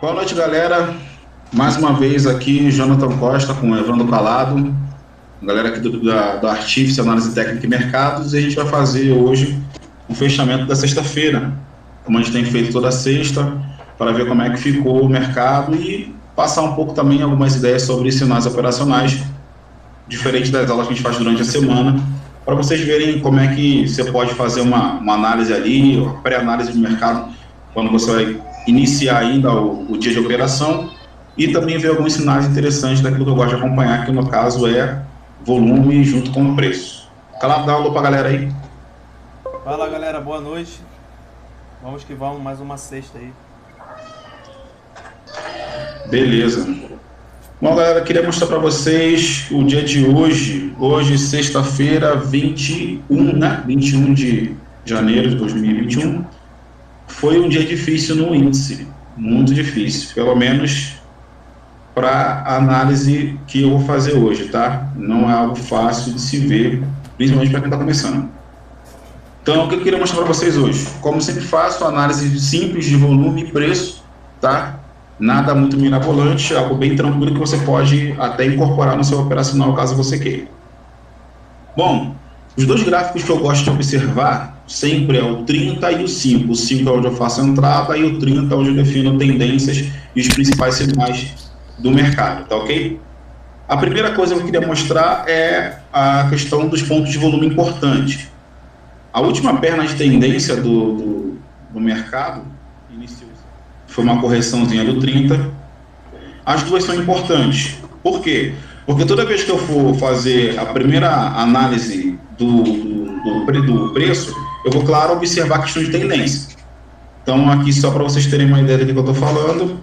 Boa noite, galera. Mais uma vez aqui, Jonathan Costa com o Evandro Calado, galera aqui do Artífice, Análise Técnica e Mercados, e a gente vai fazer hoje o fechamento da sexta-feira, como a gente tem feito toda sexta, para ver como é que ficou o mercado e passar um pouco também algumas ideias sobre sinais operacionais, diferente das aulas que a gente faz durante a semana, para vocês verem como é que você pode fazer uma análise ali, uma pré-análise de mercado, quando você vai iniciar ainda o dia de operação, e também ver alguns sinais interessantes daquilo que eu gosto de acompanhar, que no caso é volume junto com o preço. Calado, dá um alô para a galera aí. Fala galera, boa noite. Vamos que vamos, mais uma sexta aí. Beleza. Bom, galera, queria mostrar para vocês o dia de hoje. Hoje, sexta-feira, 21, né? 21 de janeiro de 2021. Foi um dia difícil no índice, muito difícil, pelo menos para a análise que eu vou fazer hoje, tá? Não é algo fácil de se ver, principalmente para quem está começando. Então, o que eu queria mostrar para vocês hoje? Como sempre faço, análise simples de volume e preço, tá? Nada muito mirabolante, algo bem tranquilo que você pode até incorporar no seu operacional, caso você queira. Bom, os dois gráficos que eu gosto de observar sempre é o 30 e o 5. O 5 é onde eu faço a entrada e o 30 é onde eu defino tendências e os principais sinais do mercado, tá ok? A primeira coisa que eu queria mostrar é a questão dos pontos de volume importantes. A última perna de tendência do mercado foi uma correçãozinha do 30. As duas são importantes. Por quê? Porque toda vez que eu for fazer a primeira análise do preço, eu vou, claro, observar a questão de tendência. Então, aqui só para vocês terem uma ideia do que eu estou falando,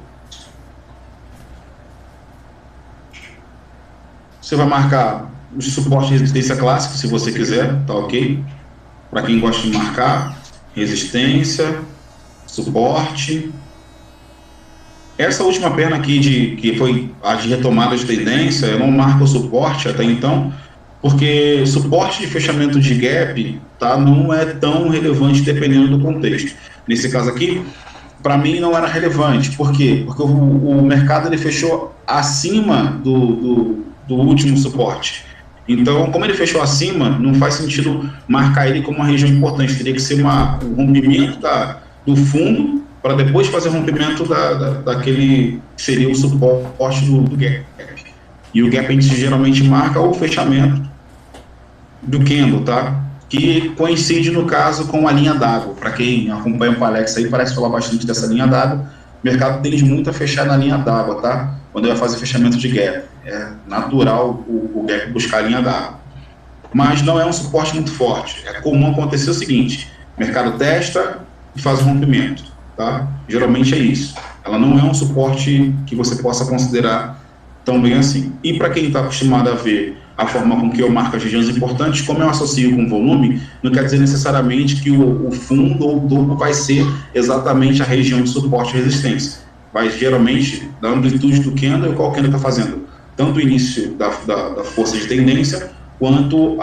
você vai marcar os suportes de resistência clássico, se você quiser, tá ok? Para quem gosta de marcar, resistência, suporte. Essa última perna aqui, que foi a de retomada de tendência, eu não marco o suporte até então, porque suporte de fechamento de gap, tá, não é tão relevante dependendo do contexto. Nesse caso aqui, para mim não era relevante. Por quê? Porque o mercado ele fechou acima do último suporte. Então, como ele fechou acima, não faz sentido marcar ele como uma região importante. Teria que ser um rompimento do fundo para depois fazer o rompimento daquele que seria o suporte do gap. E o gap a gente geralmente marca o fechamento do candle, tá? Que coincide, no caso, com a linha d'água. Para quem acompanha o Palex aí, parece falar bastante dessa linha d'água. O mercado tende muito a fechar na linha d'água, tá? Quando vai fazer fechamento de gap. É natural o gap buscar a linha d'água. Mas não é um suporte muito forte. É comum acontecer o seguinte: o mercado testa e faz o rompimento, tá? Geralmente é isso. Ela não é um suporte que você possa considerar tão bem assim. E para quem está acostumado a ver a forma com que eu marco as regiões importantes, como eu associo com volume, não quer dizer necessariamente que o fundo ou o topo vai ser exatamente a região de suporte e resistência. Vai geralmente da amplitude do candle, qual candle está fazendo tanto o início da força de tendência, quanto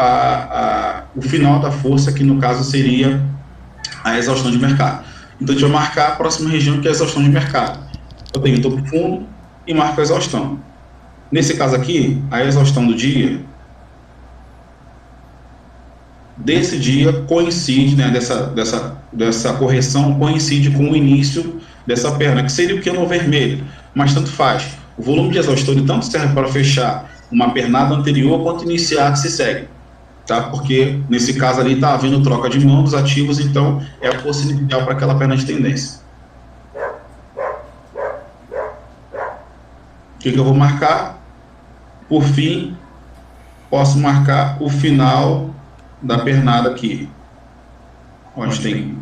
o final da força, que no caso seria a exaustão de mercado. Então a gente vai marcar a próxima região, que é a exaustão de mercado. Eu tenho o topo fundo e marco a exaustão. Nesse caso aqui, a exaustão do dia, desse dia coincide, né, dessa correção coincide com o início dessa perna, que seria o candle vermelho, mas tanto faz. O volume de exaustão ele tanto serve para fechar uma pernada anterior quanto iniciar que se segue, tá? Porque nesse caso ali está havendo troca de mão dos ativos, então é a força inicial para aquela perna de tendência. O que eu vou marcar? Por fim, posso marcar o final da pernada aqui, onde tem,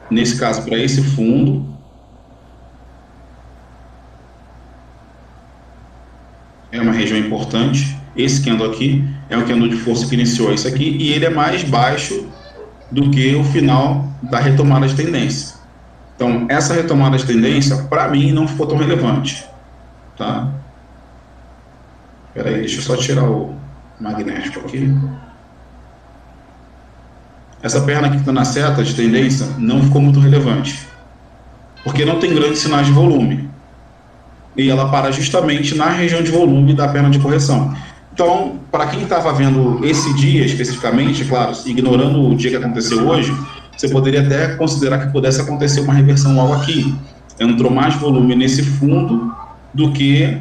nesse caso, para esse fundo, é uma região importante. Esse candle aqui é o candle de força que iniciou isso aqui, e ele é mais baixo do que o final da retomada de tendência. Então, essa retomada de tendência, para mim, não ficou tão relevante, tá? Espera aí, deixa eu só tirar o magnético aqui. Essa perna aqui que está na seta de tendência não ficou muito relevante, porque não tem grandes sinais de volume. e ela para justamente na região de volume da perna de correção. Então, para quem estava vendo esse dia especificamente, claro, ignorando o dia que aconteceu hoje, você poderia até considerar que pudesse acontecer uma reversão logo aqui. Entrou mais volume nesse fundo do que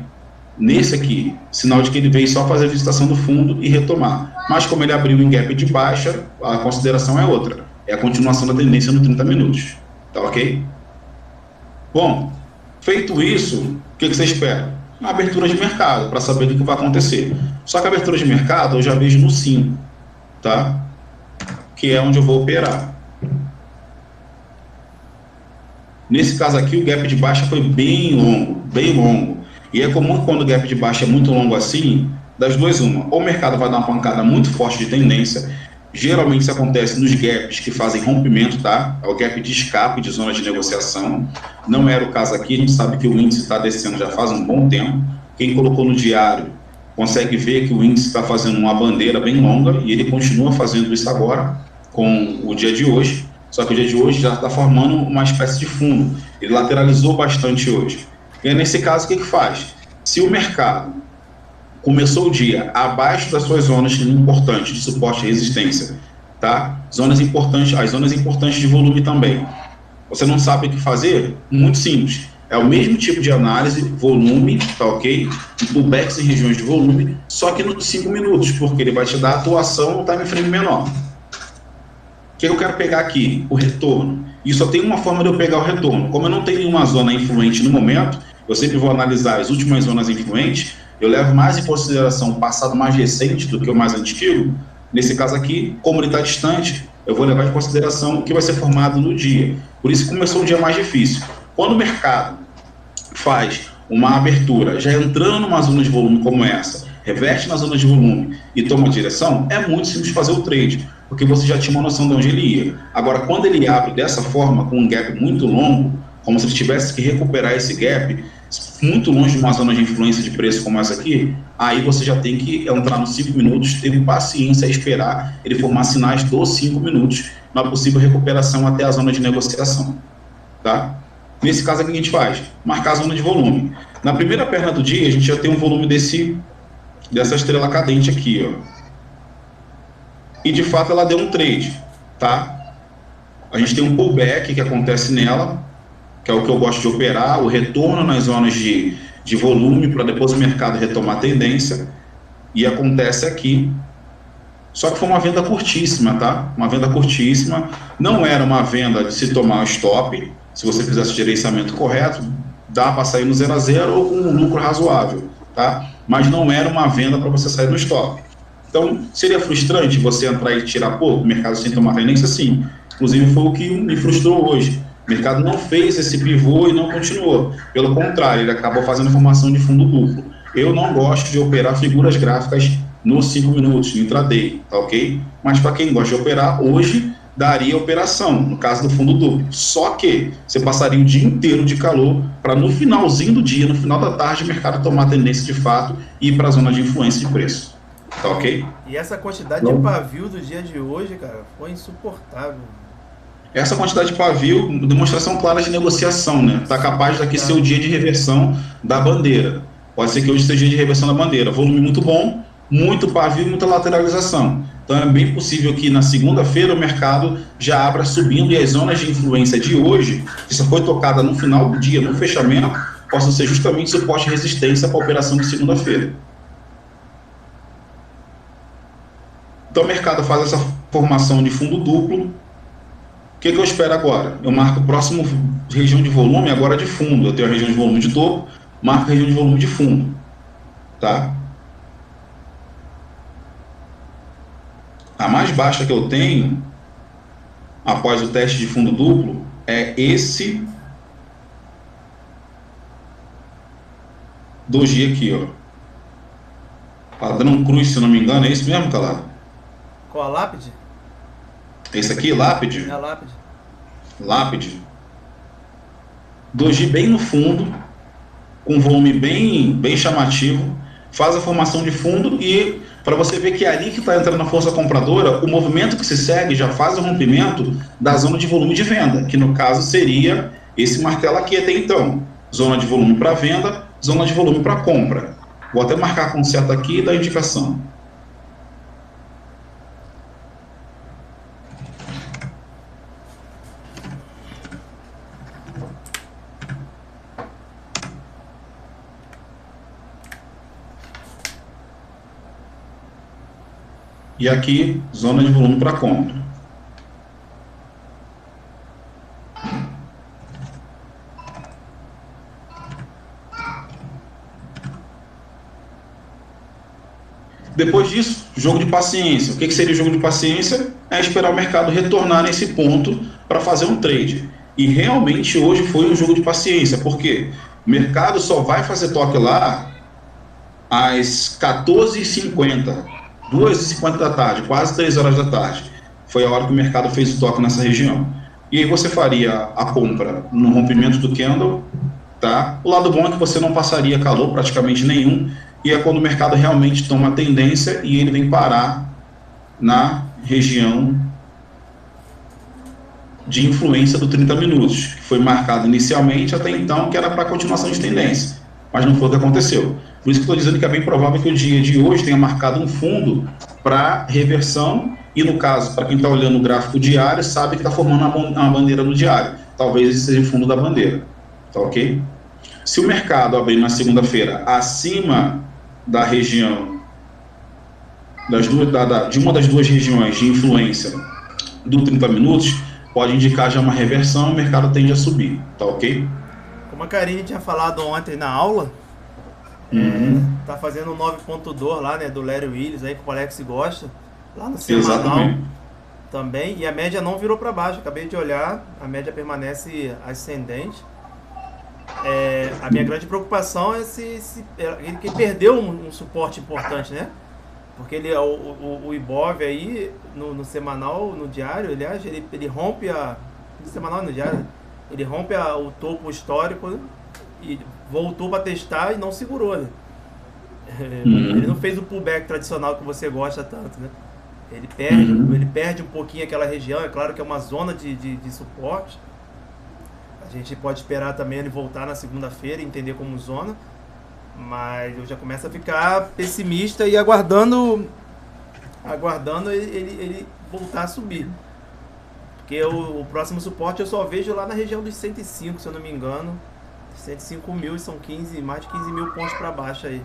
nesse aqui, sinal de que ele veio só fazer a visitação do fundo e retomar. Mas como ele abriu em gap de baixa, a consideração é outra, é a continuação da tendência no 30 minutos, tá ok? Bom, feito isso, o que você espera? Uma abertura de mercado, para saber o que vai acontecer. Só que a abertura de mercado eu já vejo no 5, tá? Que é onde eu vou operar. Nesse caso aqui, o gap de baixa foi bem longo, bem longo. E é comum quando o gap de baixa é muito longo assim, das duas uma. Ou o mercado vai dar uma pancada muito forte de tendência. Geralmente isso acontece nos gaps que fazem rompimento, tá? É o gap de escape de zona de negociação. Não era o caso aqui, a gente sabe que o índice está descendo já faz um bom tempo. Quem colocou no diário consegue ver que o índice está fazendo uma bandeira bem longa e ele continua fazendo isso agora com o dia de hoje. Só que o dia de hoje já está formando uma espécie de fundo. Ele lateralizou bastante hoje. E aí, nesse caso, o que faz? Se o mercado começou o dia abaixo das suas zonas importantes de suporte e resistência, tá? Zonas importantes, as zonas importantes de volume também. Você não sabe o que fazer? Muito simples. É o mesmo tipo de análise, volume, tá ok? Pullbacks em regiões de volume, só que nos 5 minutos, porque ele vai te dar atuação no time frame menor. O que eu quero pegar aqui? O retorno. E só tem uma forma de eu pegar o retorno. Como eu não tenho nenhuma zona influente no momento, eu sempre vou analisar as últimas zonas influentes, eu levo mais em consideração o passado mais recente do que o mais antigo. Nesse caso aqui, como ele está distante, eu vou levar em consideração o que vai ser formado no dia. Por isso começou o dia mais difícil. Quando o mercado faz uma abertura, já entrando numa zona de volume como essa, reverte na zona de volume e toma direção, é muito simples fazer o trade, porque você já tinha uma noção de onde ele ia. Agora, quando ele abre dessa forma, com um gap muito longo, como se ele tivesse que recuperar esse gap, muito longe de uma zona de influência de preço como essa aqui, aí você já tem que entrar nos 5 minutos, ter paciência a esperar ele formar sinais dos 5 minutos na possível recuperação até a zona de negociação, tá? Nesse caso aqui, o que a gente faz? Marcar a zona de volume. Na primeira perna do dia, a gente já tem um volume dessa estrela cadente aqui, ó. E, de fato, ela deu um trade, tá? A gente tem um pullback que acontece nela, que é o que eu gosto de operar, o retorno nas zonas de volume, para depois o mercado retomar a tendência, e acontece aqui. Só que foi uma venda curtíssima, tá? Uma venda curtíssima, não era uma venda de se tomar o stop, se você fizesse o gerenciamento correto, dá para sair no 0 a 0 ou com um lucro razoável, tá? Mas não era uma venda para você sair no stop. Então, seria frustrante você entrar e tirar pouco, o mercado sem tomar tendência? Sim. Inclusive, foi o que me frustrou hoje. O mercado não fez esse pivô e não continuou. Pelo contrário, ele acabou fazendo formação de fundo duplo. Eu não gosto de operar figuras gráficas nos 5 minutos, no intraday, tá ok? Mas para quem gosta de operar, hoje daria operação, no caso do fundo duplo. Só que você passaria o dia inteiro de calor para no finalzinho do dia, no final da tarde, o mercado tomar tendência de fato e ir para a zona de influência de preço. Tá ok? E essa quantidade de pavio do dia de hoje, cara, foi insuportável. Essa quantidade de pavio, demonstração clara de negociação, né? Tá capaz daqui ser o dia de reversão da bandeira. Pode ser que hoje seja o dia de reversão da bandeira. Volume muito bom, muito pavio e muita lateralização. Então é bem possível que na segunda-feira o mercado já abra subindo e as zonas de influência de hoje, que só foi tocada no final do dia, no fechamento, possam ser justamente suporte e resistência para a operação de segunda-feira. Então o mercado faz essa formação de fundo duplo. O que eu espero agora? Eu marco o próximo região de volume agora de fundo. Eu tenho a região de volume de topo, marco a região de volume de fundo. Tá? A mais baixa que eu tenho, após o teste de fundo duplo, é esse doji aqui, ó. Padrão cruz, se não me engano, é isso mesmo, Calado? Qual a lápide? Esse aqui, lápide? É a lápide. Lápide. Doji bem no fundo, com volume bem chamativo, faz a formação de fundo e para você ver que é ali que está entrando a força compradora, o movimento que se segue já faz o rompimento da zona de volume de venda, que no caso seria esse martelo aqui até então. Zona de volume para venda, zona de volume para compra. Vou até marcar com seta aqui e dar indicação. E aqui, zona de volume para compra. Depois disso, jogo de paciência. O que seria o jogo de paciência? É esperar o mercado retornar nesse ponto para fazer um trade. E realmente hoje foi um jogo de paciência. Por quê? O mercado só vai fazer toque lá às 14h50, 2h50 da tarde, quase 3 horas da tarde. Foi a hora que o mercado fez o toque nessa região. E aí você faria a compra no rompimento do candle, tá? O lado bom é que você não passaria calor praticamente nenhum, e é quando o mercado realmente toma a tendência e ele vem parar na região de influência do 30 minutos, que foi marcado inicialmente até então, que era para continuação de tendência, mas não foi o que aconteceu. Por isso que estou dizendo que é bem provável que o dia de hoje tenha marcado um fundo para reversão, e no caso, para quem está olhando o gráfico diário, sabe que está formando uma bandeira no diário. Talvez esse seja o fundo da bandeira, tá ok? Se o mercado abrir na segunda-feira acima da região, de uma das duas regiões de influência do 30 minutos, pode indicar já uma reversão e o mercado tende a subir, tá ok? Como a Karine tinha falado ontem na aula, tá fazendo um 9.2 lá, né, do Larry Williams, aí que o Alex gosta, lá no semanal. Exatamente. Também, e a média não virou para baixo, acabei de olhar, a média permanece ascendente. A minha grande preocupação é se ele perdeu um suporte importante, né? Porque o Ibov aí, no semanal, no diário, aliás, ele rompe no semanal e no diário, ele rompe o topo histórico, né? E voltou para testar e não segurou, né? Ele não fez o pullback tradicional que você gosta tanto, né? Ele perde um pouquinho aquela região, é claro que é uma zona de suporte. A gente pode esperar também ele voltar na segunda-feira e entender como zona, mas eu já começo a ficar pessimista e aguardando ele voltar a subir. Porque o próximo suporte eu só vejo lá na região dos 105, se eu não me engano. 105 mil, e são mais de 15 mil pontos para baixo aí.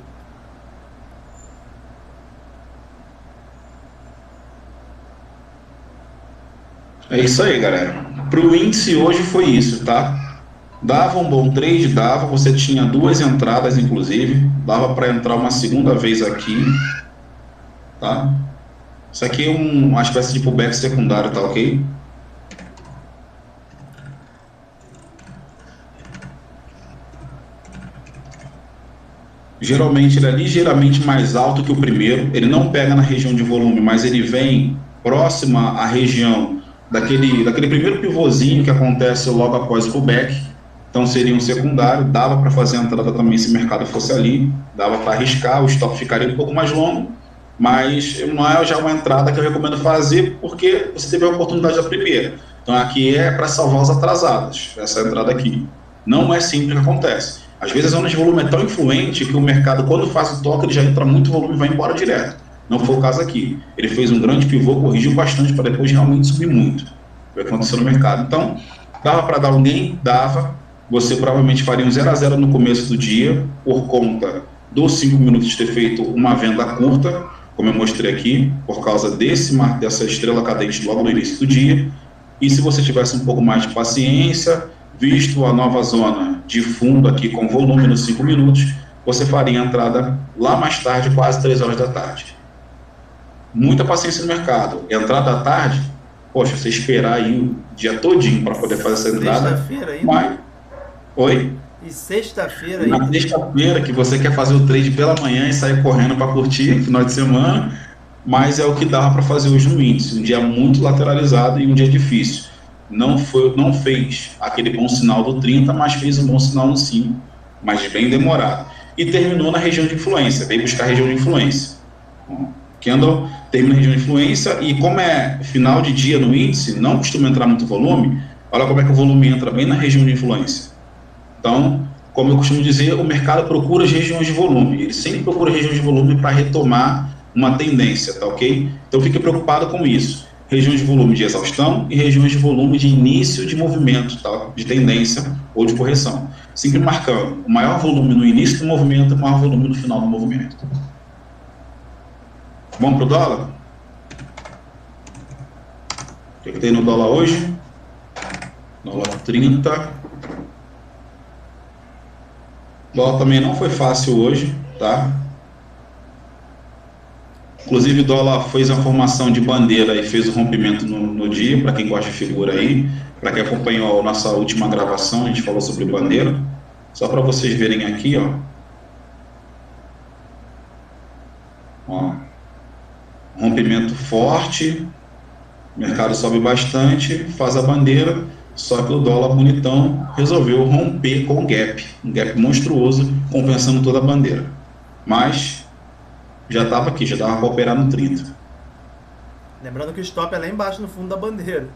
É isso aí, galera. Para o índice hoje foi isso, tá? Dava um bom trade, dava. Você tinha duas entradas, inclusive. Dava para entrar uma segunda vez aqui, tá? Isso aqui é uma espécie de pullback secundário, tá ok? Geralmente ele é ligeiramente mais alto que o primeiro. Ele não pega na região de volume, mas ele vem próxima à região daquele primeiro pivôzinho que acontece logo após o pullback. Então seria um secundário, dava para fazer a entrada também se o mercado fosse ali, dava para arriscar, o stop ficaria um pouco mais longo, mas não é já uma entrada que eu recomendo fazer porque você teve a oportunidade da primeira. Então aqui é para salvar os atrasados, essa entrada aqui. Não é sempre que acontece. Às vezes a zona de volume é tão influente que o mercado, quando faz o toque, ele já entra muito volume e vai embora direto. Não foi o caso aqui. Ele fez um grande pivô, corrigiu bastante para depois realmente subir muito. Foi o que aconteceu no mercado. Então, dava para dar alguém? Dava. Você provavelmente faria um 0 a 0 no começo do dia, por conta dos 5 minutos de ter feito uma venda curta, como eu mostrei aqui, por causa dessa estrela cadente logo no início do dia. E se você tivesse um pouco mais de paciência, visto a nova zona de fundo aqui com volume nos 5 minutos, você faria a entrada lá mais tarde, quase 3 horas da tarde. Muita paciência no mercado. Entrada à tarde, poxa, você esperar aí o dia todinho para poder fazer essa entrada. Sexta-feira aí? Mas... Oi? E sexta-feira aí? Na sexta-feira, que você quer fazer o trade pela manhã e sair correndo para curtir, final de semana, mas é o que dava para fazer hoje no índice. Um dia muito lateralizado e um dia difícil. Não fez aquele bom sinal do 30, mas fez um bom sinal no 5, mas bem demorado. E terminou na região de influência, veio buscar a região de influência. Candle termina na região de influência e como é final de dia no índice, não costuma entrar muito volume, olha como é que o volume entra bem na região de influência. Então, como eu costumo dizer, o mercado procura as regiões de volume. Ele sempre procura regiões de volume para retomar uma tendência, tá ok? Então fique preocupado com isso. Regiões de volume de exaustão e regiões de volume de início de movimento, tá? De tendência ou de correção. Sempre marcando o maior volume no início do movimento e o maior volume no final do movimento. Vamos para o dólar? O que tem no dólar hoje? Dólar 30. O dólar também não foi fácil hoje, tá? Inclusive o dólar fez a formação de bandeira e fez o rompimento no dia, para quem gosta de figura aí, para quem acompanhou a nossa última gravação, a gente falou sobre bandeira. Só para vocês verem aqui, ó. Rompimento forte, o mercado sobe bastante, faz a bandeira, só que o dólar bonitão resolveu romper com um gap monstruoso, compensando toda a bandeira. Mas já estava aqui, já dava para operar no 30. Lembrando que o stop é lá embaixo, no fundo da bandeira.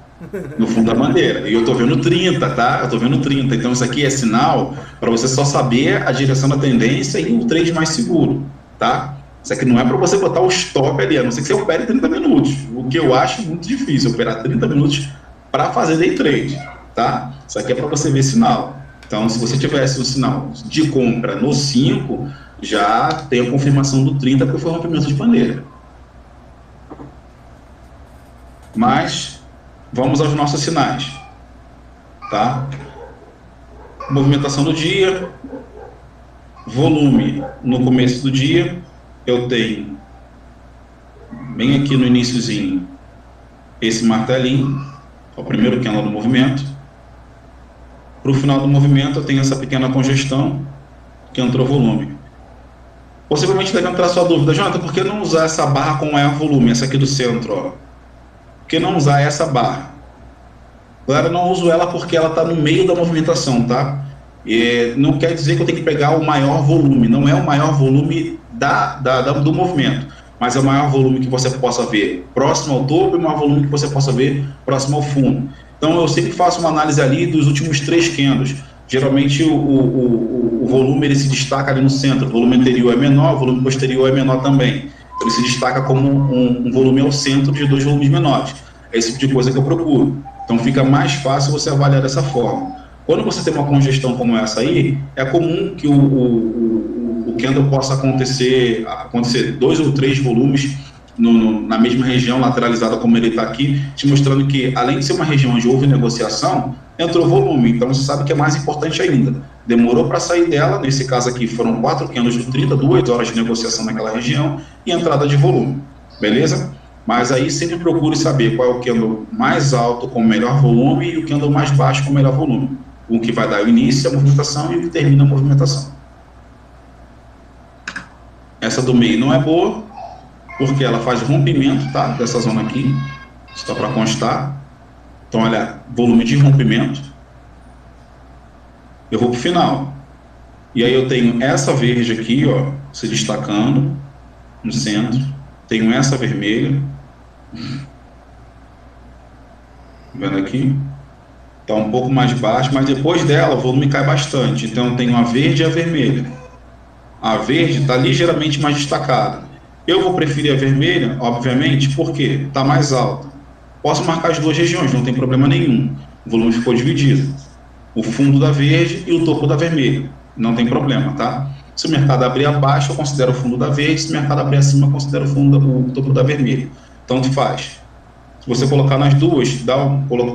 No fundo da bandeira. E eu estou vendo 30, tá? Eu estou vendo 30. Então isso aqui é sinal para você só saber a direção da tendência e o trade mais seguro, tá? Isso aqui não é para você botar o stop ali, a não ser que você opere 30 minutos. O que eu acho muito difícil, operar 30 minutos para fazer day trade, tá? Isso aqui é para você ver sinal. Então, se você tivesse um sinal de compra no 5, já tem a confirmação do 30, porque foi um rompimento de bandeira. Mas, vamos aos nossos sinais, tá? Movimentação do dia, volume no começo do dia, eu tenho, bem aqui no iniciozinho, esse martelinho, é o primeiro candle do movimento. Para o final do movimento eu tenho essa pequena congestão, que entrou volume. Possivelmente deve entrar a sua dúvida, Jonathan, por que não usar essa barra com maior volume, essa aqui do centro, ó? Por que não usar essa barra? Galera, eu não uso ela porque ela está no meio da movimentação, tá? E não quer dizer que eu tenho que pegar o maior volume, não é o maior volume do movimento, mas é o maior volume que você possa ver próximo ao topo e o maior volume que você possa ver próximo ao fundo. Então eu sempre faço uma análise ali dos últimos 3 candles. Geralmente o volume ele se destaca ali no centro, o volume anterior é menor, o volume posterior é menor também. Então ele se destaca como um volume ao centro de 2 volumes menores. É esse tipo de coisa que eu procuro. Então fica mais fácil você avaliar dessa forma. Quando você tem uma congestão como essa aí, é comum que o candle possa acontecer 2 ou 3 volumes na mesma região lateralizada como ele está aqui, te mostrando que, além de ser uma região onde houve negociação, entrou volume. Então você sabe que é mais importante ainda. Demorou para sair dela, nesse caso aqui foram 4 candles de 30, 2 horas de negociação naquela região e entrada de volume, beleza? Mas aí sempre procure saber qual é o candle mais alto com melhor volume e o candle mais baixo com melhor volume. O que vai dar o início à movimentação e o que termina a movimentação. Essa do meio não é boa, porque ela faz rompimento, tá? Dessa zona aqui, só para constar. Então, olha, volume de rompimento. Eu vou para o final. E aí eu tenho essa verde aqui, ó, se destacando no centro. Tenho essa vermelha. Vendo aqui? Está um pouco mais baixo, mas depois dela o volume cai bastante. Então eu tenho a verde e a vermelha. A verde está ligeiramente mais destacada. Eu vou preferir a vermelha, obviamente, porque está mais alta. Posso marcar as 2 regiões, não tem problema nenhum. O volume ficou dividido. O fundo da verde e o topo da vermelha. Não tem problema, tá? Se o mercado abrir abaixo, eu considero o fundo da verde. Se o mercado abrir acima, eu considero o topo da vermelha. Tanto faz. Se você colocar nas duas,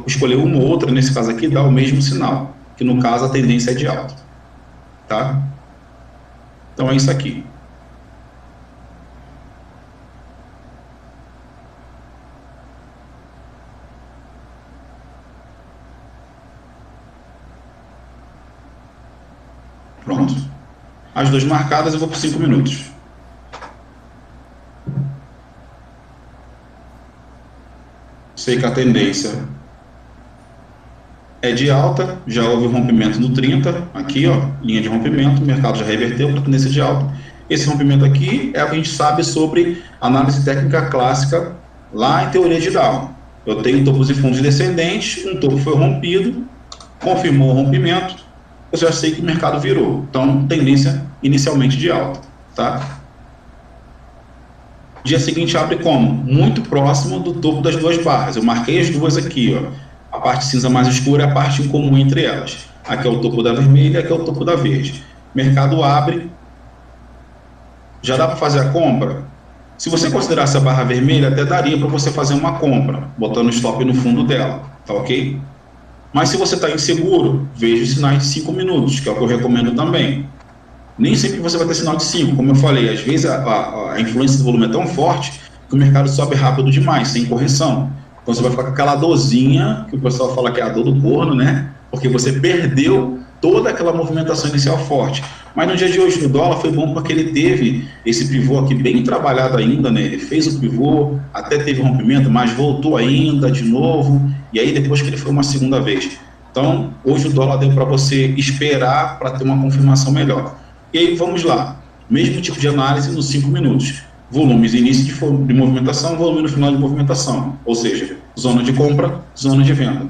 escolher uma ou outra, nesse caso aqui, dá o mesmo sinal. Que no caso a tendência é de alta. Tá? Então é isso aqui. Pronto. As 2 marcadas eu vou por 5 minutos. Sei que a tendência é de alta, já houve o rompimento no 30, aqui ó, linha de rompimento, o mercado já reverteu para a tendência de alta. Esse rompimento aqui é o que a gente sabe sobre análise técnica clássica lá em teoria de Dow. Eu tenho topos e fundos descendentes, um topo foi rompido, confirmou o rompimento, eu já sei que o mercado virou. Então, tendência inicialmente de alta, tá? Dia seguinte abre como? Muito próximo do topo das duas barras. Eu marquei as duas aqui, ó. A parte cinza mais escura é a parte em comum entre elas. Aqui é o topo da vermelha, aqui é o topo da verde. Mercado abre. Já dá para fazer a compra? Se você considerasse a barra vermelha, até daria para você fazer uma compra, botando o stop no fundo dela, tá ok? Mas se você está inseguro, veja os sinais de 5 minutos, que é o que eu recomendo também. Nem sempre você vai ter sinal de 5, como eu falei, às vezes a influência do volume é tão forte que o mercado sobe rápido demais, sem correção. Então você vai ficar com aquela dorzinha, que o pessoal fala que é a dor do corno, né? Porque você perdeu toda aquela movimentação inicial forte. Mas no dia de hoje, no dólar, foi bom porque ele teve esse pivô aqui bem trabalhado ainda, né? Ele fez o pivô, até teve rompimento, mas voltou ainda de novo, e aí depois que ele foi uma segunda vez. Então, hoje o dólar deu para você esperar para ter uma confirmação melhor. E aí, vamos lá. Mesmo tipo de análise nos 5 minutos. Volumes início de movimentação, volume no final de movimentação. Ou seja, zona de compra, zona de venda.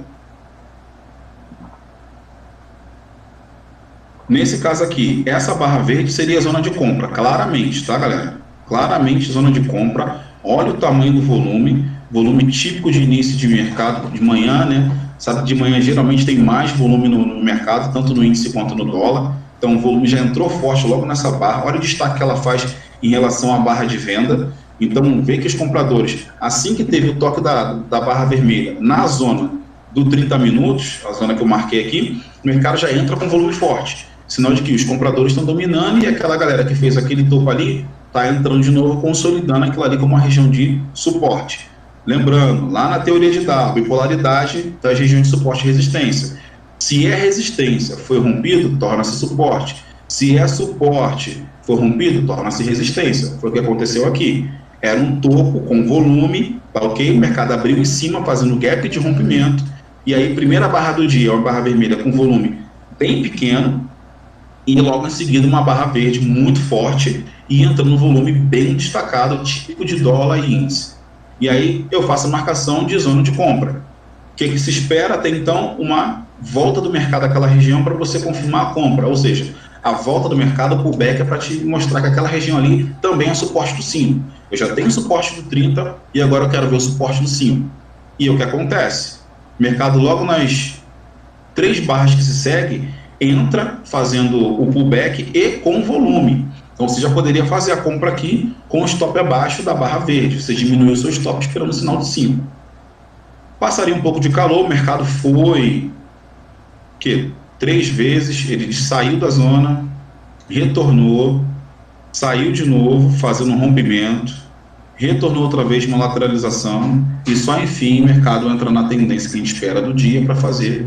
Nesse caso aqui, essa barra verde seria a zona de compra, claramente, tá, galera? Claramente zona de compra. Olha o tamanho do volume, volume típico de início de mercado de manhã, né? Sabe, de manhã geralmente tem mais volume no mercado, tanto no índice quanto no dólar. Então o volume já entrou forte logo nessa barra. Olha o destaque que ela faz em relação à barra de venda. Então vê que os compradores, assim que teve o toque da barra vermelha na zona do 30 minutos, a zona que eu marquei aqui, o mercado já entra com volume forte. Sinal de que os compradores estão dominando e aquela galera que fez aquele topo ali está entrando de novo, consolidando aquilo ali como uma região de suporte. Lembrando, lá na teoria de Darwin, bipolaridade das regiões de suporte e resistência. Se é resistência, foi rompido, torna-se suporte. Se é suporte, foi rompido, torna-se resistência. Foi o que aconteceu aqui. Era um topo com volume, tá ok? O mercado abriu em cima, fazendo gap de rompimento. E aí, primeira barra do dia, uma barra vermelha com volume bem pequeno. E logo em seguida, uma barra verde muito forte e entra no volume bem destacado, típico de dólar e índice. E aí, eu faço a marcação de zona de compra. O que se espera até então? Uma volta do mercado àquela região para você confirmar a compra, ou seja, a volta do mercado pullback é para te mostrar que aquela região ali também é suporte do 5. Eu já tenho suporte do 30 e agora eu quero ver o suporte do 5. E o que acontece? O mercado logo nas 3 barras que se segue, entra fazendo o pullback e com volume. Então você já poderia fazer a compra aqui com o stop abaixo da barra verde. Você diminuiu o seu stop esperando o sinal de 5. Passaria um pouco de calor, o mercado foi 3 vezes, ele saiu da zona, retornou, saiu de novo, fazendo um rompimento, retornou outra vez uma lateralização, e só enfim o mercado entra na tendência que a gente espera do dia para fazer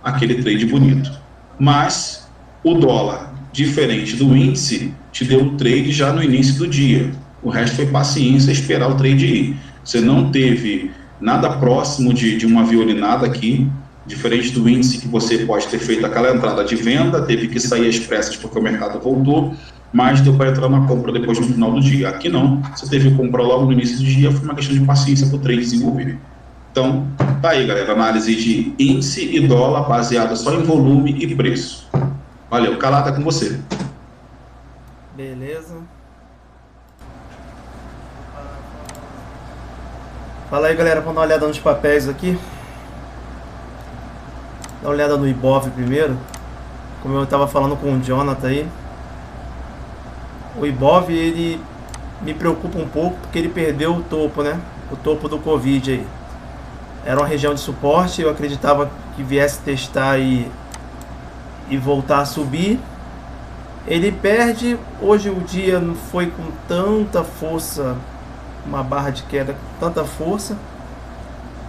aquele trade bonito. Mas o dólar, diferente do índice, te deu o trade já no início do dia. O resto foi paciência, esperar o trade ir. Você não teve nada próximo de uma violinada aqui, diferente do índice que você pode ter feito aquela entrada de venda, teve que sair às pressas porque o mercado voltou, mas deu para entrar na compra depois no final do dia. Aqui não, você teve que comprar logo no início do dia, foi uma questão de paciência para o trade desenvolver. Então, tá aí, galera, análise de índice e dólar baseada só em volume e preço. Valeu, Calada, é com você. Beleza. Fala aí, galera, vamos dar uma olhada nos papéis aqui. Dá uma olhada no Ibov primeiro. Como eu estava falando com o Jonathan aí. O Ibov, ele me preocupa um pouco porque ele perdeu o topo, né? O topo do Covid aí. Era uma região de suporte, eu acreditava que viesse testar e voltar a subir. Ele perde, hoje o dia não foi com tanta força, uma barra de queda com tanta força,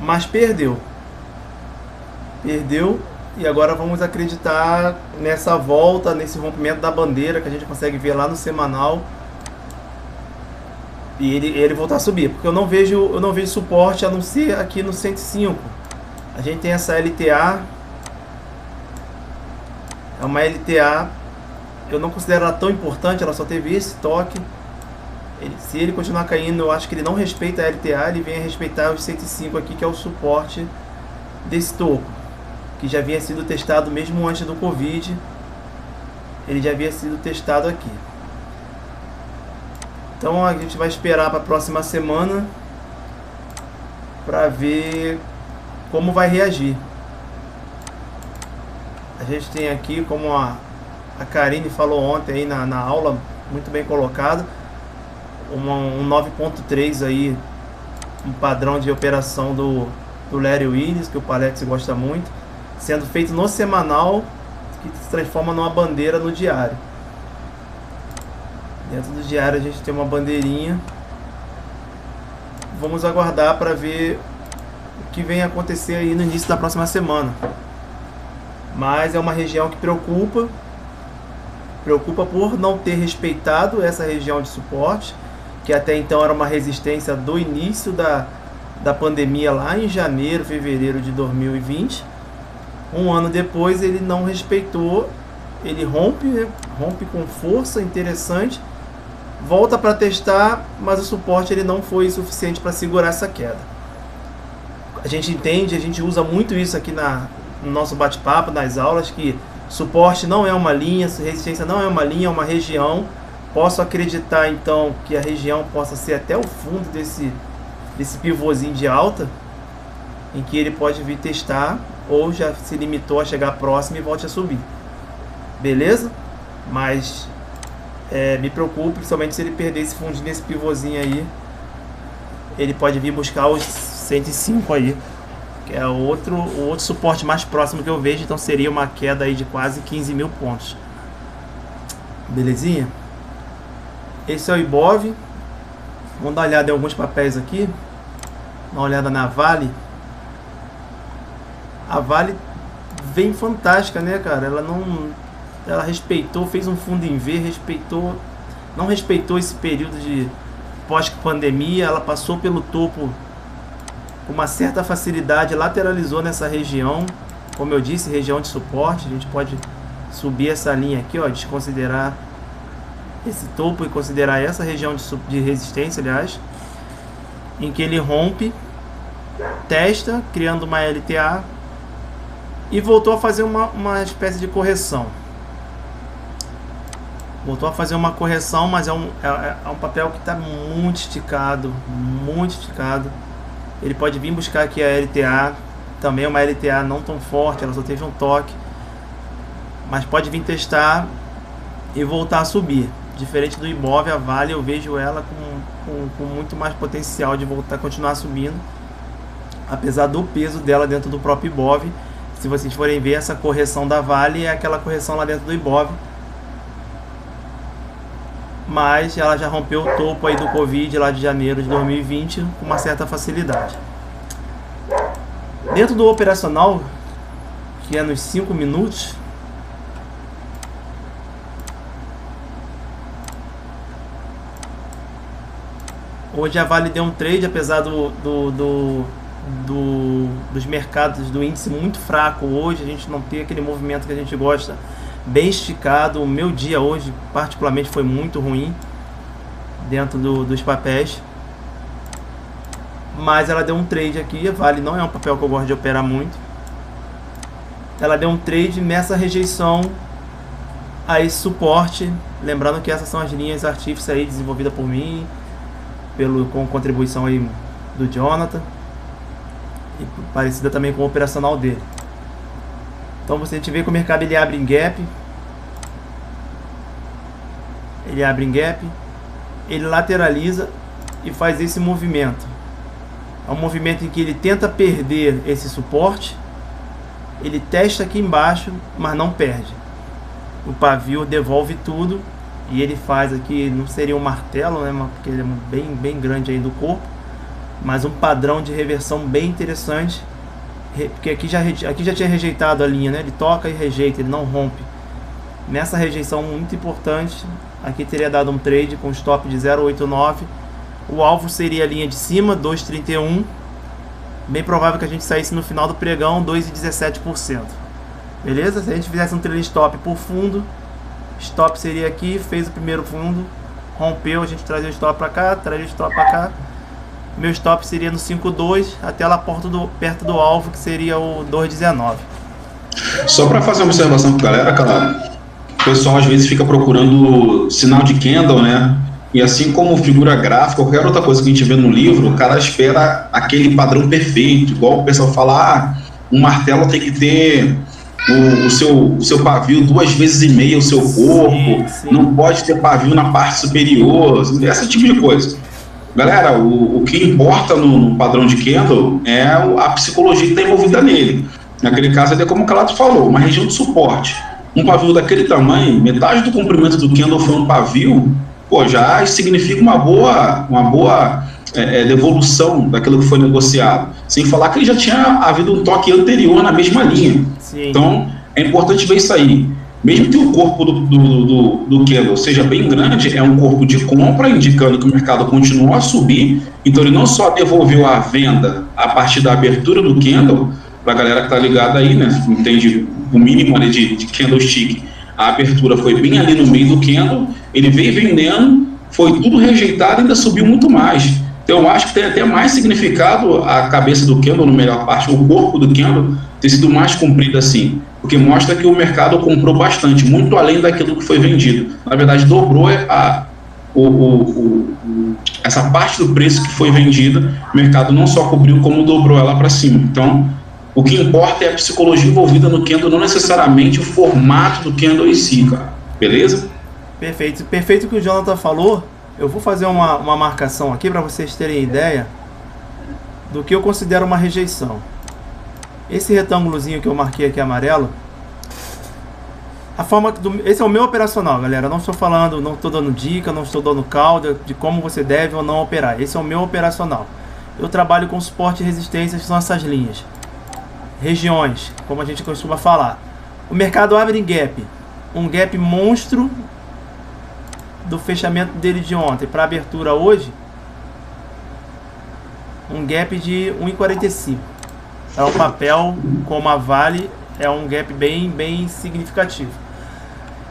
mas perdeu. Perdeu, e agora vamos acreditar nessa volta, nesse rompimento da bandeira que a gente consegue ver lá no semanal. E ele voltar a subir, porque eu não vejo suporte a não ser aqui no 105. A gente tem essa LTA, é uma LTA, eu não considero ela tão importante, ela só teve esse toque. Se ele continuar caindo, eu acho que ele não respeita a LTA, ele vem a respeitar os 105 aqui, que é o suporte desse topo, que já havia sido testado mesmo antes do Covid, ele já havia sido testado aqui. Então a gente vai esperar para a próxima semana para ver como vai reagir. A gente tem aqui, como a Karine falou ontem aí na aula, muito bem colocado, um 9.3 aí, um padrão de operação do Larry Willis, que o Palex gosta muito, sendo feito no semanal, que se transforma numa bandeira no diário. Dentro do diário a gente tem uma bandeirinha. Vamos aguardar para ver o que vem acontecer aí no início da próxima semana. Mas é uma região que preocupa por não ter respeitado essa região de suporte, que até então era uma resistência do início da pandemia lá em janeiro, fevereiro de 2020. Um ano depois ele não respeitou, ele rompe com força interessante, volta para testar, mas o suporte ele não foi suficiente para segurar essa queda. A gente entende, a gente usa muito isso aqui no nosso bate-papo, nas aulas, que suporte não é uma linha, resistência não é uma linha, é uma região. Posso acreditar então que a região possa ser até o fundo desse pivôzinho de alta, em que ele pode vir testar, ou já se limitou a chegar próximo e volte a subir. Beleza? Mas me preocupa, principalmente se ele perder esse fundinho desse pivôzinho aí, ele pode vir buscar os 105 aí, que é o outro suporte mais próximo que eu vejo. Então seria uma queda aí de quase 15 mil pontos. Belezinha? Esse é o Ibov. Vamos dar uma olhada em alguns papéis aqui. Dar uma olhada na Vale. A Vale vem fantástica, né, cara? Ela respeitou, fez um fundo em V, não respeitou esse período de pós-pandemia. Ela passou pelo topo com uma certa facilidade, lateralizou nessa região, como eu disse, região de suporte. A gente pode subir essa linha aqui, ó, desconsiderar esse topo e considerar essa região de resistência, aliás, em que ele rompe, testa, criando uma LTA e voltou a fazer uma espécie de correção. Voltou a fazer uma correção, mas é um papel que está muito esticado, muito esticado. Ele pode vir buscar aqui a LTA, também uma LTA não tão forte, ela só teve um toque, mas pode vir testar e voltar a subir. Diferente do Ibov, a Vale eu vejo ela com muito mais potencial de voltar a continuar subindo, apesar do peso dela dentro do próprio Ibov. Se vocês forem ver, essa correção da Vale é aquela correção lá dentro do Ibov, mas ela já rompeu o topo aí do Covid lá de janeiro de 2020 com uma certa facilidade. Dentro do operacional, que é nos 5 minutos, hoje a Vale deu um trade, apesar dos mercados, do índice muito fraco hoje, a gente não tem aquele movimento que a gente gosta, bem esticado. O meu dia hoje particularmente foi muito ruim dentro dos papéis, mas ela deu um trade aqui. A Vale não é um papel que eu gosto de operar muito. Ela deu um trade nessa rejeição a esse suporte, lembrando que essas são as linhas artífices aí desenvolvidas por mim, com contribuição aí do Jonathan, e parecida também com o operacional dele. Então você vê que o mercado ele abre em gap, ele lateraliza e faz esse movimento. É um movimento em que ele tenta perder esse suporte, ele testa aqui embaixo, mas não perde. O pavio devolve tudo e ele faz aqui, não seria um martelo, né, porque ele é bem grande aí do corpo, mas um padrão de reversão bem interessante. Porque aqui já tinha rejeitado a linha, né? Ele toca e rejeita, ele não rompe. Nessa rejeição muito importante, aqui teria dado um trade com stop de 0,89. O alvo seria a linha de cima, 2,31. Bem provável que a gente saísse no final do pregão 2,17%. Beleza? Se a gente fizesse um trailing stop por fundo, stop seria aqui, fez o primeiro fundo, rompeu, a gente trazia o stop para cá, trazia o stop para cá. Meu stop seria no 5,2 até lá perto do alvo, que seria o 2,19. Só para fazer uma observação para a galera, cara, o pessoal às vezes fica procurando sinal de candle, né? E assim como figura gráfica, qualquer outra coisa que a gente vê no livro, o cara espera aquele padrão perfeito, igual o pessoal fala, um martelo tem que ter o seu pavio 2,5 vezes o seu corpo, sim. não pode ter pavio na parte superior, esse tipo de coisa. Galera, o que importa no padrão de Kendall é a psicologia que está envolvida nele. Naquele caso, é como o Calato falou, uma região de suporte. Um pavio daquele tamanho, metade do comprimento do Kendall foi um pavio, pô, já significa uma boa devolução daquilo que foi negociado. Sem falar que ele já tinha havido um toque anterior na mesma linha. Sim. Então, é importante ver isso aí. Mesmo que o corpo do Kendall seja bem grande, é um corpo de compra, indicando que o mercado continua a subir. Então, ele não só devolveu a venda a partir da abertura do Kendall, para a galera que está ligada aí, né, entende o mínimo ali de candlestick, a abertura foi bem ali no meio do Kendall, ele veio vendendo, foi tudo rejeitado e ainda subiu muito mais. Então, eu acho que tem até mais significado a cabeça do Kendall, no melhor parte, o corpo do Kendall, ter sido mais comprido assim, porque mostra que o mercado comprou bastante, muito além daquilo que foi vendido. Na verdade, dobrou essa parte do preço que foi vendida, o mercado não só cobriu, como dobrou ela para cima. Então, o que importa é a psicologia envolvida no candle, não necessariamente o formato do candle em si, cara. Beleza? Perfeito. Perfeito o que o Jonathan falou. Eu vou fazer uma marcação aqui para vocês terem ideia do que eu considero uma rejeição. Esse retângulozinho que eu marquei aqui amarelo, esse é o meu operacional, galera. Não estou falando, não estou dando dica, não estou dando cauda de como você deve ou não operar. Esse é o meu operacional. Eu trabalho com suporte e resistência, que são essas linhas. Regiões, como a gente costuma falar. O mercado abre em gap. Um gap monstro do fechamento dele de ontem para abertura hoje. Um gap de 1,45. É um papel como a Vale, é um gap bem significativo.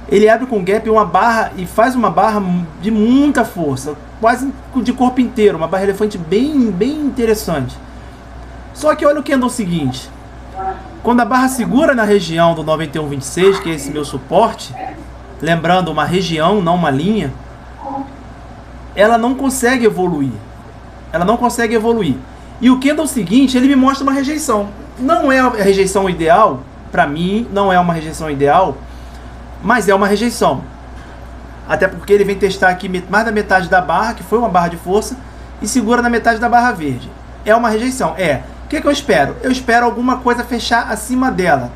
Ele abre com gap uma barra e faz uma barra de muita força, quase de corpo inteiro, uma barra elefante bem interessante. Só que olha o candle seguinte. Quando a barra segura na região do 91,26, que é esse meu suporte, lembrando uma região, não uma linha, ela não consegue evoluir. Ela não consegue evoluir. E o candle seguinte, ele me mostra uma rejeição. Não é a rejeição ideal, para mim, não é uma rejeição ideal, mas é uma rejeição. Até porque ele vem testar aqui mais da metade da barra, que foi uma barra de força, e segura na metade da barra verde. É uma rejeição. O que eu espero? Eu espero alguma coisa fechar acima dela.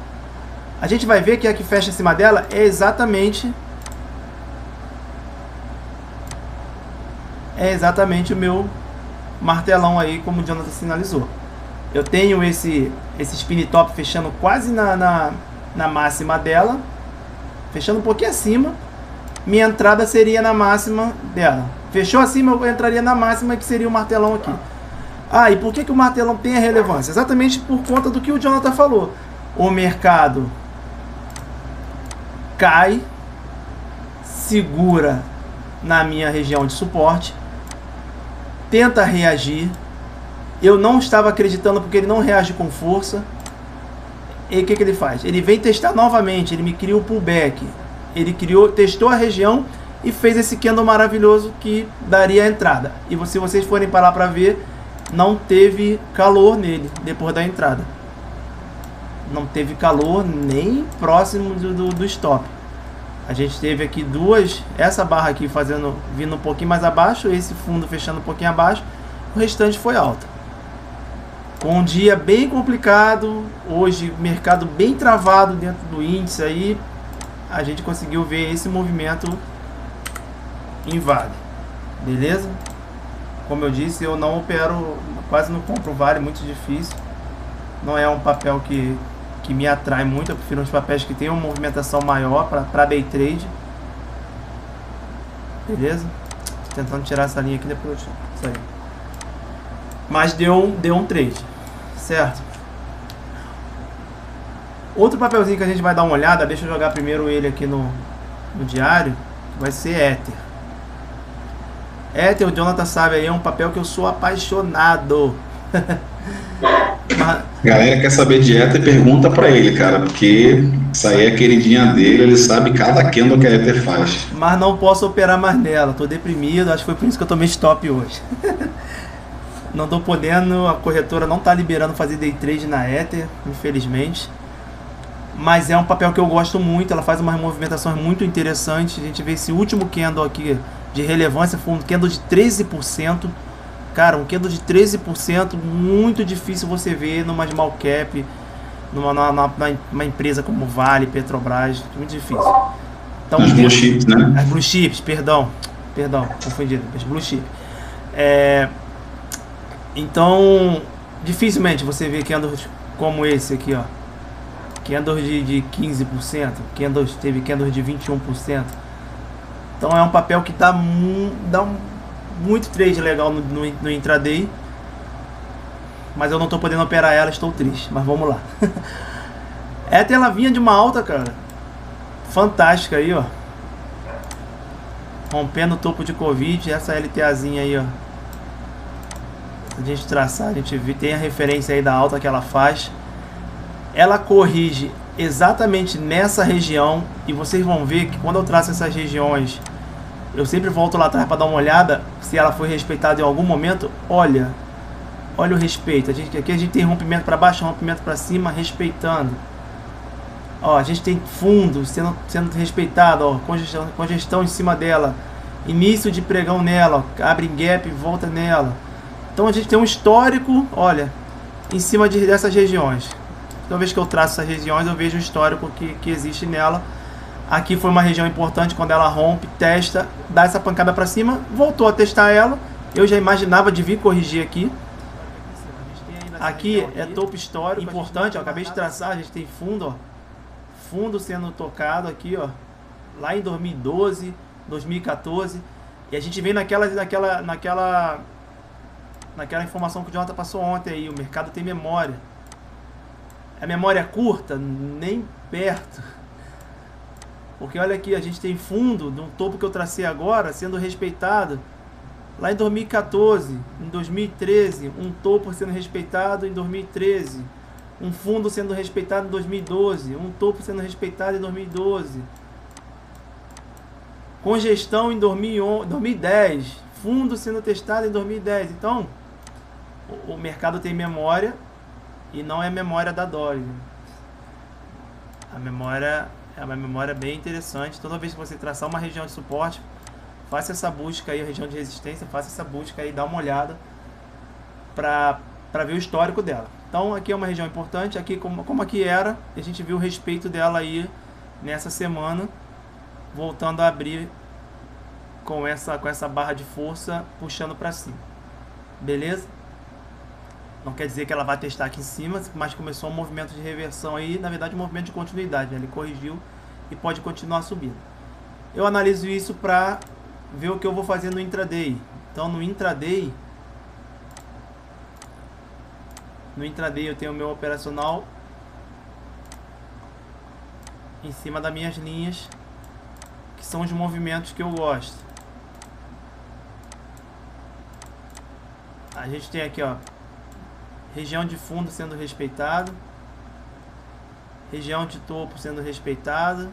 A gente vai ver que a que fecha acima dela é exatamente o meu martelão aí, como o Jonathan sinalizou. Eu tenho esse spin top fechando quase na máxima dela, fechando um pouquinho acima. Minha entrada seria na máxima dela. Fechou acima, eu entraria na máxima, que seria o martelão aqui. E por que o martelão tem a relevância? Exatamente por conta do que o Jonathan falou. O mercado cai, segura na minha região de suporte, tenta reagir. Eu não estava acreditando porque ele não reage com força. E o que ele faz? Ele vem testar novamente, ele me cria o pullback. Ele testou a região e fez esse candle maravilhoso que daria a entrada. E se vocês forem para lá para ver, não teve calor nele depois da entrada. Não teve calor nem próximo do stop. A gente teve aqui essa barra aqui vindo um pouquinho mais abaixo, esse fundo fechando um pouquinho abaixo, o restante foi alta. Com um dia bem complicado, hoje mercado bem travado dentro do índice aí, a gente conseguiu ver esse movimento em Vale. Beleza? Como eu disse, eu não opero, quase não compro Vale, muito difícil. Não é um papel que me atrai muito, eu prefiro uns papéis que tenham uma movimentação maior para day trade. Beleza? Tô tentando tirar essa linha aqui, depois eu tiro. Isso aí. Mas deu um trade, certo? Outro papelzinho que a gente vai dar uma olhada, deixa eu jogar primeiro ele aqui no diário, vai ser Ether. Ether, o Jonathan sabe aí, é um papel que eu sou apaixonado. Galera quer saber dieta e pergunta pra ele, cara, porque isso aí é a queridinha dele, ele sabe cada candle que a Ether faz. Mas não posso operar mais nela, tô deprimido, acho que foi por isso que eu tomei stop hoje. Não tô podendo, a corretora não tá liberando fazer day trade na Ether, infelizmente. Mas é um papel que eu gosto muito, ela faz umas movimentações muito interessantes. A gente vê esse último candle aqui de relevância, foi um candle de 13%. Cara, um candle de 13%, muito difícil você ver numa small cap, numa empresa como Vale, Petrobras, muito difícil. Então, As blue chips, né? As blue chips, perdão, confundido, as blue chips. Então, dificilmente você vê candles como esse aqui, ó. Candles de 15%, teve candles de 21%. Então é um papel que dá muito trade legal no intraday. Mas eu não estou podendo operar ela, estou triste. Mas vamos lá. Ela vinha de uma alta, cara. Fantástica aí, ó. Rompendo o topo de Covid. Essa LTAzinha aí, ó. Se a gente traçar, a gente tem a referência aí da alta que ela faz. Ela corrige exatamente nessa região. E vocês vão ver que quando eu traço essas regiões, eu sempre volto lá atrás para dar uma olhada se ela foi respeitada em algum momento. Olha o respeito. Aqui a gente tem rompimento para baixo, rompimento para cima, respeitando. Ó, a gente tem fundo sendo respeitado, ó, congestão em cima dela, início de pregão nela, ó, abre gap e volta nela. Então a gente tem um histórico, olha, em cima dessas regiões. Toda vez que eu traço essas regiões, eu vejo o histórico que existe nela. Aqui foi uma região importante, quando ela rompe, testa, dá essa pancada para cima, voltou a testar ela. Eu já imaginava de vir corrigir aqui. Aqui é topo histórico, importante, ó, acabei de traçar, a gente tem fundo, ó, fundo sendo tocado aqui, ó, lá em 2012, 2014, e a gente vem naquela informação que o Jonathan passou ontem aí, o mercado tem memória. A memória é curta? Nem perto. Porque olha aqui, a gente tem fundo de um topo que eu tracei agora sendo respeitado lá em 2014, em 2013, um topo sendo respeitado em 2013, um fundo sendo respeitado em 2012, um topo sendo respeitado em 2012, congestão em 2010, fundo sendo testado em 2010. Então, o mercado tem memória e não é memória da Dory. A memória é uma memória bem interessante. Toda vez que você traçar uma região de suporte, faça essa busca aí, a região de resistência, faça essa busca aí, dá uma olhada para ver o histórico dela. Então aqui é uma região importante, aqui como aqui era, a gente viu o respeito dela aí nessa semana, voltando a abrir com essa barra de força puxando para cima. Beleza? Não quer dizer que ela vai testar aqui em cima, mas começou um movimento de reversão aí, na verdade um movimento de continuidade, né? Ele corrigiu e pode continuar subindo. Eu analiso isso para ver o que eu vou fazer no intraday. Então no intraday eu tenho o meu operacional em cima das minhas linhas, que são os movimentos que eu gosto. A gente tem aqui, ó, região de fundo sendo respeitado, região de topo sendo respeitada.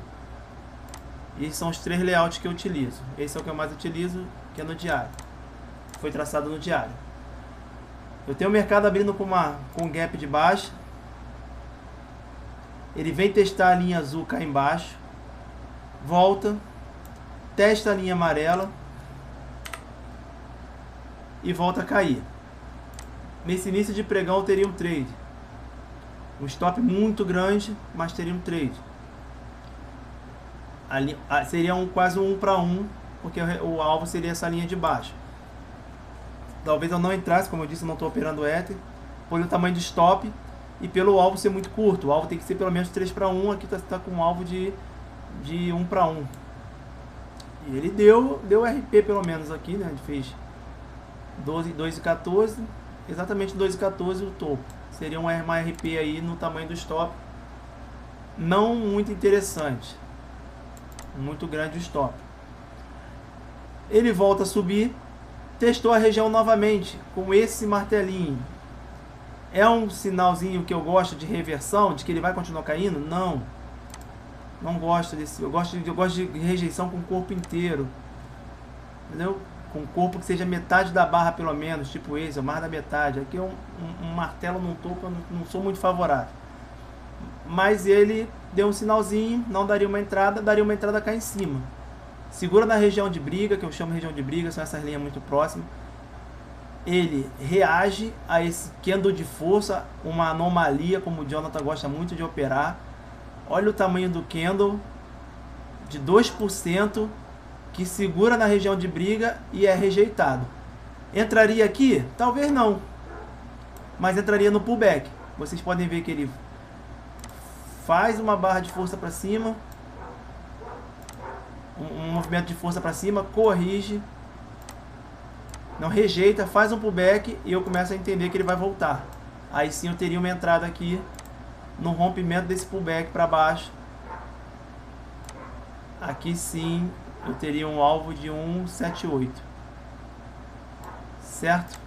E são os três layouts que eu utilizo. Esse é o que eu mais utilizo, que é no diário. Foi traçado no diário. Eu tenho o mercado abrindo com um gap de baixa. Ele vem testar a linha azul cá embaixo. Volta. Testa a linha amarela. E volta a cair. Nesse início de pregão eu teria um trade. Um stop muito grande, mas teria um trade. Ali, seria quase um 1 para 1, porque o alvo seria essa linha de baixo. Talvez eu não entrasse, como eu disse, eu não estou operando Ether, por o tamanho do stop e pelo alvo ser muito curto. O alvo tem que ser pelo menos 3 para 1, aqui está com um alvo de 1 para 1. E ele deu RP pelo menos aqui, né? A gente fez 2,14, exatamente 2,14 o topo. Seria uma RP aí no tamanho do stop. Não muito interessante. Muito grande o stop. Ele volta a subir. Testou a região novamente com esse martelinho. É um sinalzinho que eu gosto de reversão, de que ele vai continuar caindo? Não. Não gosto desse. Eu gosto de rejeição com o corpo inteiro. Entendeu? Com o corpo que seja metade da barra pelo menos, tipo esse, ou mais da metade. Aqui é um martelo num topo, eu não sou muito favorável. Mas ele deu um sinalzinho, não daria uma entrada cá em cima. Segura na região de briga, que eu chamo de região de briga, são essas linhas muito próximas. Ele reage a esse candle de força, uma anomalia, como o Jonathan gosta muito de operar. Olha o tamanho do candle, de 2%, que segura na região de briga e é rejeitado. Entraria aqui? Talvez não, mas entraria no pullback. Vocês podem ver que ele faz uma barra de força para cima, um movimento de força para cima, corrige, não rejeita, faz um pullback e eu começo a entender que ele vai voltar. Aí sim eu teria uma entrada aqui no rompimento desse pullback para baixo. Aqui sim eu teria um alvo de 178, certo?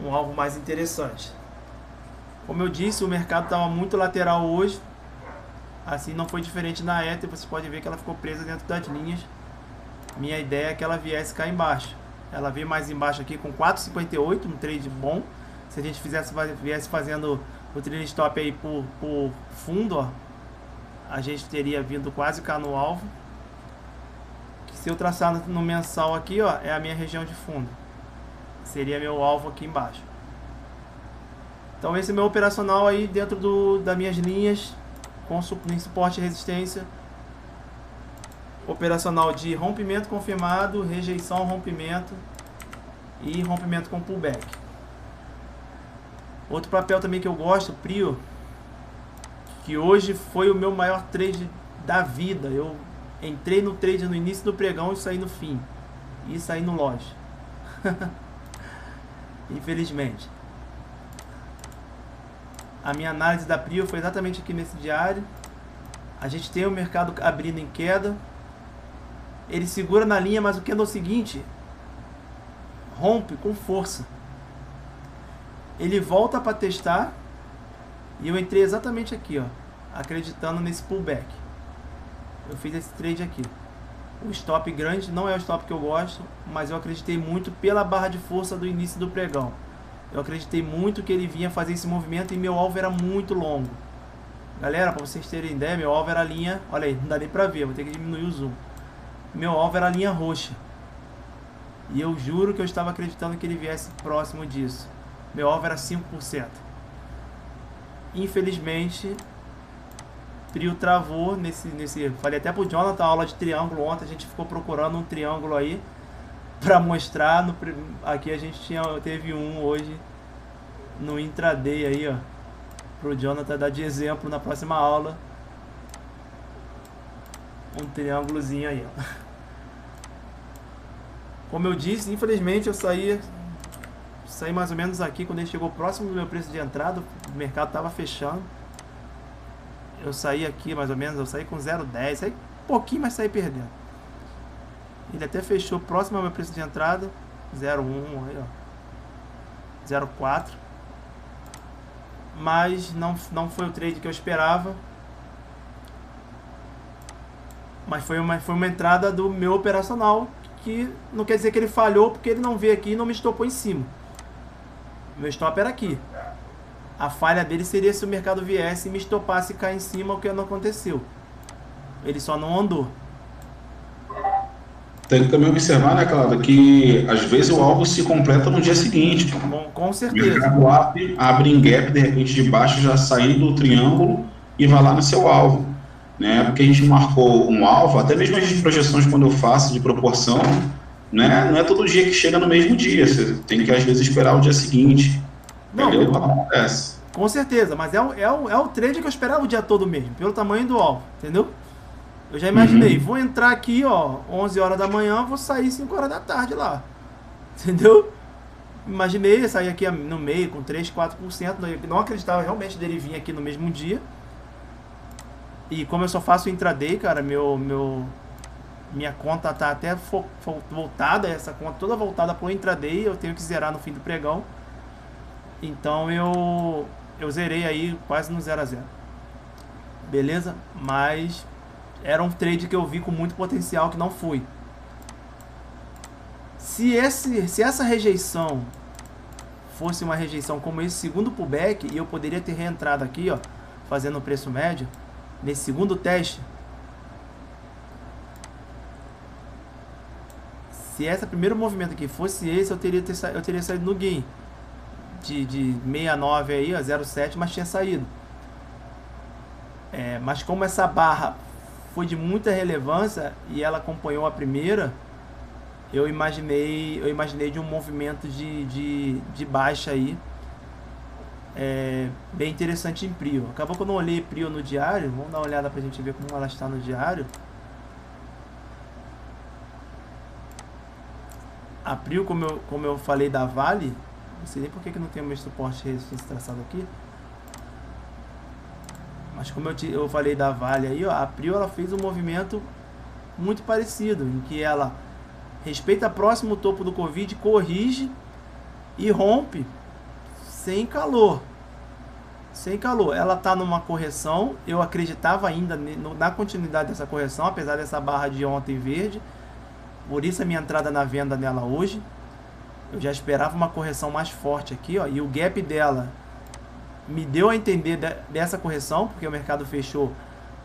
Um alvo mais interessante. Como eu disse, o mercado estava muito lateral hoje. Assim não foi diferente na Ether. Você pode ver que ela ficou presa dentro das linhas. Minha ideia é que ela viesse cá embaixo. Ela veio mais embaixo aqui com 4,58, um trade bom. Se a gente viesse fazendo o trade stop aí por fundo, ó, a gente teria vindo quase cá no alvo. Se eu traçar no mensal aqui, ó, é a minha região de fundo. Seria meu alvo aqui embaixo. Então esse é o meu operacional aí dentro das minhas linhas, com suporte e resistência. Operacional de rompimento confirmado, rejeição, rompimento e rompimento com pullback. Outro papel também que eu gosto, Prio, que hoje foi o meu maior trade da vida. Eu entrei no trade no início do pregão e saí no fim. E saí no loja. Infelizmente. A minha análise da Prio foi exatamente aqui nesse diário. A gente tem o mercado abrindo em queda. Ele segura na linha, mas o candle seguinte rompe com força. Ele volta para testar. E eu entrei exatamente aqui, ó, acreditando nesse pullback. Eu fiz esse trade aqui. O stop grande não é o stop que eu gosto, mas eu acreditei muito pela barra de força do início do pregão. Eu acreditei muito que ele vinha fazer esse movimento e meu alvo era muito longo. Galera, para vocês terem ideia, meu alvo era a linha... Olha aí, não dá nem para ver, vou ter que diminuir o zoom. Meu alvo era a linha roxa. E eu juro que eu estava acreditando que ele viesse próximo disso. Meu alvo era 5%. Infelizmente, Prio travou nesse... Falei até pro Jonathan, aula de triângulo ontem, a gente ficou procurando um triângulo aí para mostrar. Aqui a gente teve um hoje no intraday aí, ó, pro Jonathan dar de exemplo na próxima aula. Um triângulozinho aí, ó. Como eu disse, infelizmente eu saí mais ou menos aqui quando ele chegou próximo do meu preço de entrada. O mercado tava fechando. Eu saí aqui mais ou menos, eu saí com 0,10, saí um pouquinho, mas saí perdendo. Ele até fechou próximo ao meu preço de entrada, 0,1 aí, ó, 0,4. Mas não foi o trade que eu esperava. Mas foi uma entrada do meu operacional, que não quer dizer que ele falhou, porque ele não veio aqui e não me estopou em cima. Meu stop era aqui. A falha dele seria se o mercado viesse e me estopasse e cair em cima, o que não aconteceu. Ele só não andou. Tem que também observar, né, Cláudio, que às vezes o alvo se completa no dia seguinte. Com O certeza. mercado abre em gap, de repente de baixo, já saindo do triângulo e vai lá no seu alvo. Né? Porque a gente marcou um alvo, até mesmo as projeções quando eu faço de proporção, né? Não é todo dia que chega no mesmo dia. Você tem que às vezes esperar o dia seguinte. Não, Entendeu? Não acontece. Com certeza, mas é o trade que eu esperava o dia todo mesmo, pelo tamanho do alvo, entendeu? Eu já imaginei, vou entrar aqui, ó, 11 horas da manhã, vou sair 5 horas da tarde lá, entendeu? Imaginei sair aqui no meio com 3, 4%, não acreditava realmente dele vir aqui no mesmo dia. E como eu só faço intraday, cara, minha conta tá até voltada, essa conta toda voltada pro intraday, eu tenho que zerar no fim do pregão. Então eu zerei aí quase no 0 a 0. Beleza? Mas era um trade que eu vi com muito potencial que não fui. Se essa rejeição fosse uma rejeição como esse segundo pullback, e eu poderia ter reentrado aqui, ó, fazendo o preço médio, nesse segundo teste, se esse primeiro movimento aqui fosse esse, eu teria saído no gain de 69 aí, ó, 0,7, mas tinha saído. Mas como essa barra foi de muita relevância e ela acompanhou a primeira, eu imaginei de um movimento de baixa aí, bem interessante em Prio. Acabou que eu não olhei Prio no diário, vamos dar uma olhada pra gente ver como ela está no diário. A Prio, como eu falei da Vale, não sei nem por que não tem o meu suporte de resistência traçado aqui, mas como eu falei da Vale aí, ó, a Prio ela fez um movimento muito parecido, em que ela respeita próximo topo do Covid, corrige e rompe sem calor. Sem calor. Ela está numa correção. Eu acreditava ainda na continuidade dessa correção, apesar dessa barra de ontem verde. Por isso a minha entrada na venda nela hoje. Eu já esperava uma correção mais forte aqui, ó, e o gap dela me deu a entender dessa correção, porque o mercado fechou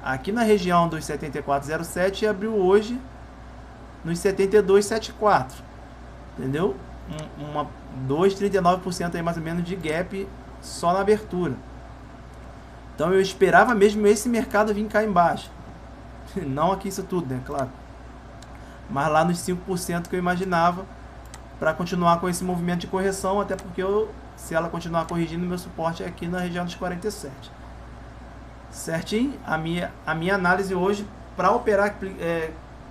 aqui na região dos 74,07 e abriu hoje nos 72,74, entendeu? 2,39% aí mais ou menos de gap só na abertura. Então eu esperava mesmo esse mercado vir cá embaixo. Não aqui isso tudo, né? Claro. Mas lá nos 5% que eu imaginava para continuar com esse movimento de correção, até porque se ela continuar corrigindo, meu suporte é aqui na região dos 47. Certinho? A minha análise hoje para operar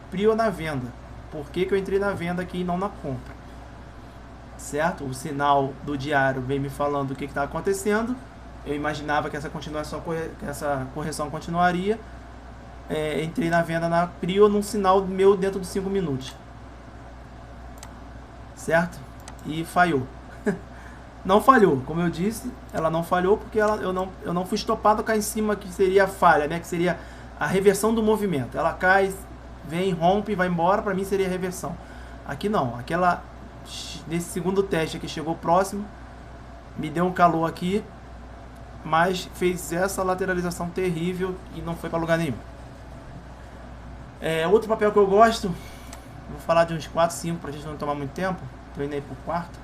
Prio na venda. Por que eu entrei na venda aqui e não na compra? Certo? O sinal do diário vem me falando o que está acontecendo. Eu imaginava que essa correção continuaria. Entrei na venda na Prio num sinal meu dentro dos 5 minutos. Certo? E falhou. Não falhou, como eu disse, ela não falhou porque eu não fui estopado cá em cima, que seria a falha, né? Que seria a reversão do movimento. Ela cai, vem, rompe, vai embora, para mim seria a reversão. Aqui não, nesse segundo teste aqui chegou próximo, me deu um calor aqui, mas fez essa lateralização terrível e não foi para lugar nenhum. Outro papel que eu gosto, vou falar de uns 4, 5 para a gente não tomar muito tempo, estou indo aí pro quarto.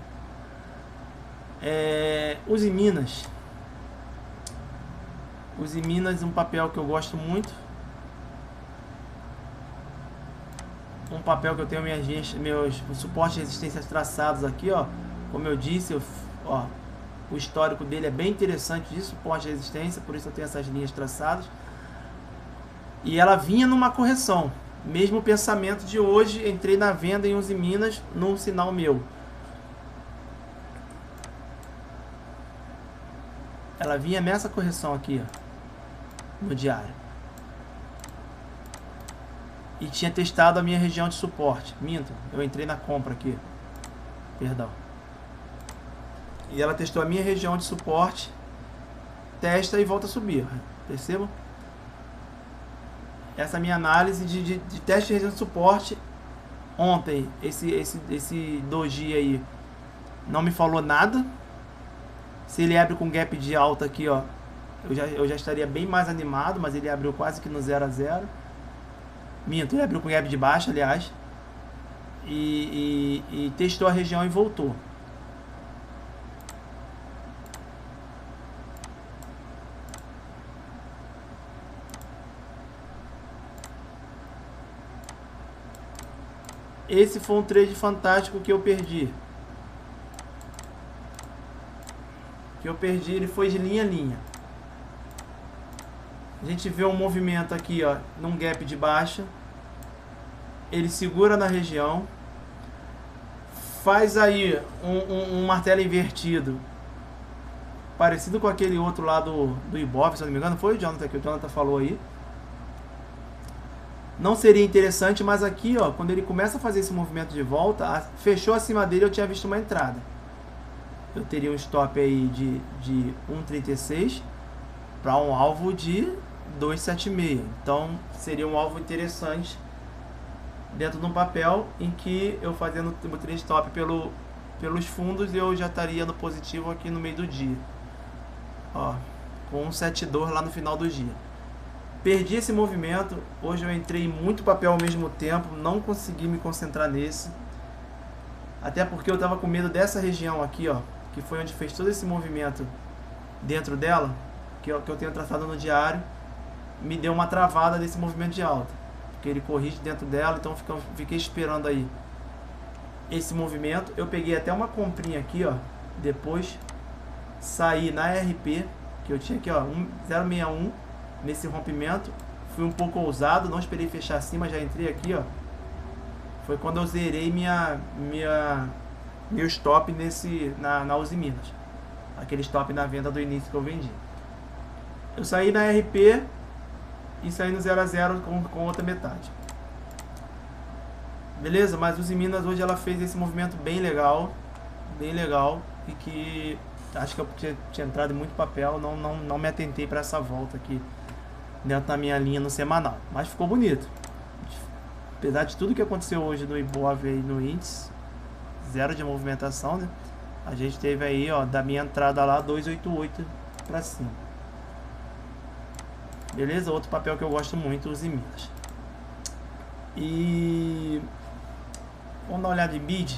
Uzi Minas. Uzi Minas é um papel que eu gosto muito. Um papel que eu tenho meus suportes de resistência traçados aqui, ó. Como eu disse, o histórico dele é bem interessante de suporte de resistência, por isso eu tenho essas linhas traçadas. E ela vinha numa correção. Mesmo pensamento de hoje, entrei na venda em Uzi Minas num sinal meu. Ela vinha nessa correção aqui, ó, no diário. E tinha testado a minha região de suporte. Minto, eu entrei na compra aqui. Perdão. E ela testou a minha região de suporte, testa e volta a subir. Percebam? Essa é a minha análise de teste de região de suporte. Ontem, esse doji aí não me falou nada. Se ele abre com gap de alta aqui, ó, eu já estaria bem mais animado, mas ele abriu quase que no 0 a 0. Minto, ele abriu com gap de baixa, aliás. E testou a região e voltou. Esse foi um trade fantástico que eu perdi. Ele foi de linha a linha. A gente vê um movimento aqui, ó, num gap de baixa. Ele segura na região. Faz aí um martelo invertido, parecido com aquele outro lá do Ibov, se não me engano. Foi o Jonathan que o Jonathan falou aí. Não seria interessante, mas aqui, ó, quando ele começa a fazer esse movimento de volta, fechou acima dele, eu tinha visto uma entrada. eu teria um stop aí de 1,36 para um alvo de 2,76. Então seria um alvo interessante dentro de um papel em que eu fazendo o trade stop pelos fundos eu já estaria no positivo aqui no meio do dia. Ó, com um 7,2 lá no final do dia. Perdi esse movimento. Hoje eu entrei em muito papel ao mesmo tempo, não consegui me concentrar nesse. Até porque eu estava com medo dessa região aqui, ó, que foi onde fez todo esse movimento dentro dela, que eu tenho traçado no diário, me deu uma travada desse movimento de alta, porque ele corrige dentro dela, então fiquei esperando aí esse movimento. Eu peguei até uma comprinha aqui, ó, depois saí na RP, que eu tinha aqui, ó, 0,61 nesse rompimento, fui um pouco ousado, não esperei fechar acima, já entrei aqui, ó. Foi quando eu zerei meu stop na Uzi Minas, aquele stop na venda do início que eu vendi. Eu saí na RP e saí no 0 a 0 com outra metade. Beleza? Mas Uzi Minas hoje ela fez esse movimento bem legal, e que acho que eu tinha entrado em muito papel, não me atentei para essa volta aqui dentro da minha linha no semanal, mas ficou bonito. Apesar de tudo que aconteceu hoje no Ibov e no índice, zero de movimentação, né? A gente teve aí, ó, da minha entrada lá 2,88 para cima. Beleza? Outro papel que eu gosto muito, Uzi Minas. E vamos dar uma olhada em BID,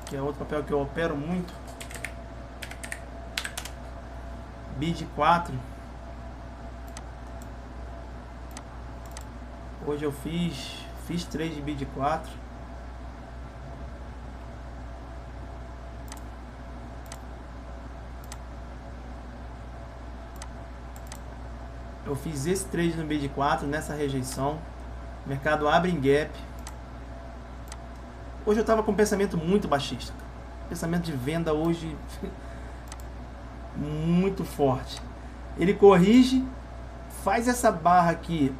que é outro papel que eu opero muito. BID 4. Hoje eu fiz trade de BID 4. Eu fiz esse trade no BID 4 nessa rejeição. O mercado abre em gap. Hoje eu estava com um pensamento muito baixista. Pensamento de venda hoje muito forte. Ele corrige, faz essa barra aqui.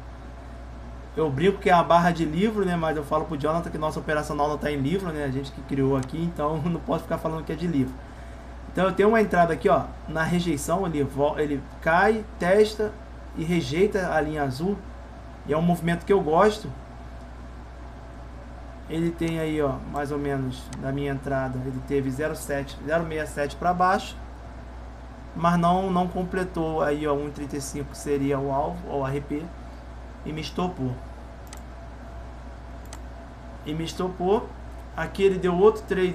Eu brinco que é a barra de livro, né? Mas eu falo pro Jonathan que nossa operacional não está em livro, né? A gente que criou aqui, então não posso ficar falando que é de livro. Então eu tenho uma entrada aqui, ó, na rejeição, ele cai, testa e rejeita a linha azul. E é um movimento que eu gosto. Ele tem aí, ó, mais ou menos, da minha entrada, ele teve 0,67 para baixo, mas não completou aí, ó, 1,35 seria o alvo, ou RP, e me estopou. Aqui ele deu outro trade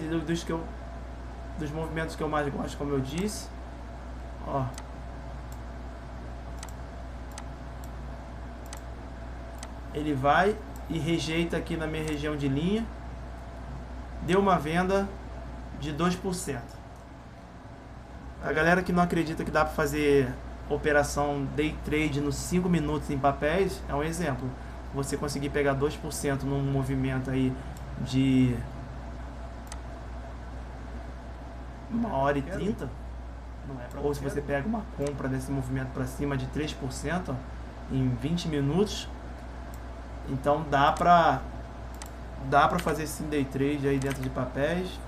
dos movimentos que eu mais gosto, como eu disse, ó. Ele vai e rejeita aqui na minha região de linha, deu uma venda de 2%. A galera que não acredita que dá para fazer operação day trade nos 5 minutos em papéis, é um exemplo. Você conseguir pegar 2% num movimento aí de 1h30, ou se você pega uma compra desse movimento para cima de 3%, ó, em 20 minutos, então dá pra fazer sim day trade aí dentro de papéis.